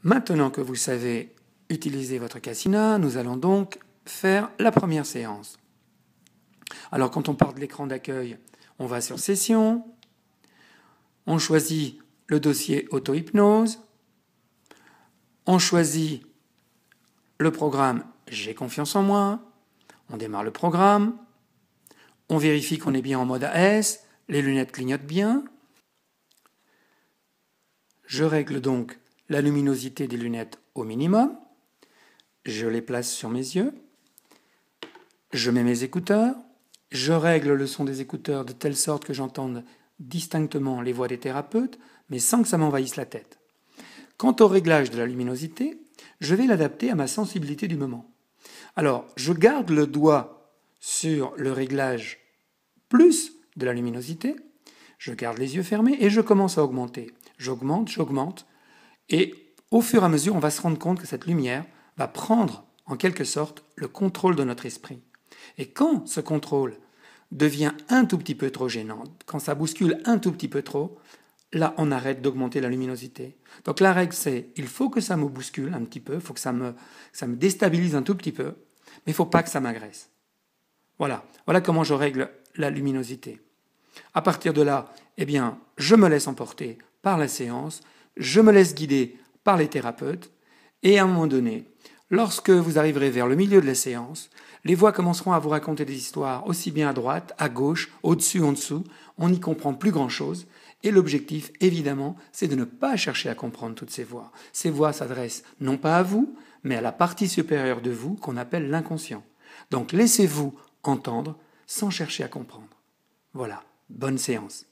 Maintenant que vous savez utiliser votre Cassina, nous allons donc faire la première séance. Alors quand on part de l'écran d'accueil, on va sur Session, on choisit le dossier auto-hypnose, on choisit le programme J'ai confiance en moi, on démarre le programme, on vérifie qu'on est bien en mode AS, les lunettes clignotent bien. Je règle donc la luminosité des lunettes au minimum, je les place sur mes yeux, je mets mes écouteurs, je règle le son des écouteurs de telle sorte que j'entende distinctement les voix des thérapeutes, mais sans que ça m'envahisse la tête. Quant au réglage de la luminosité, je vais l'adapter à ma sensibilité du moment. Alors, je garde le doigt sur le réglage plus de la luminosité, je garde les yeux fermés et je commence à augmenter. J'augmente, et au fur et à mesure, on va se rendre compte que cette lumière va prendre, en quelque sorte, le contrôle de notre esprit. Et quand ce contrôle devient un tout petit peu trop gênant, quand ça bouscule un tout petit peu trop, là, on arrête d'augmenter la luminosité. Donc la règle, c'est, il faut que ça me bouscule un petit peu, il faut que ça me déstabilise un tout petit peu, mais il ne faut pas que ça m'agresse. Voilà comment je règle la luminosité. À partir de là, eh bien, je me laisse emporter par la séance, je me laisse guider par les thérapeutes, et à un moment donné, lorsque vous arriverez vers le milieu de la séance, les voix commenceront à vous raconter des histoires aussi bien à droite, à gauche, au-dessus, en dessous, on n'y comprend plus grand-chose, et l'objectif, évidemment, c'est de ne pas chercher à comprendre toutes ces voix. Ces voix s'adressent non pas à vous, mais à la partie supérieure de vous qu'on appelle l'inconscient. Donc laissez-vous entendre sans chercher à comprendre. Voilà, bonne séance.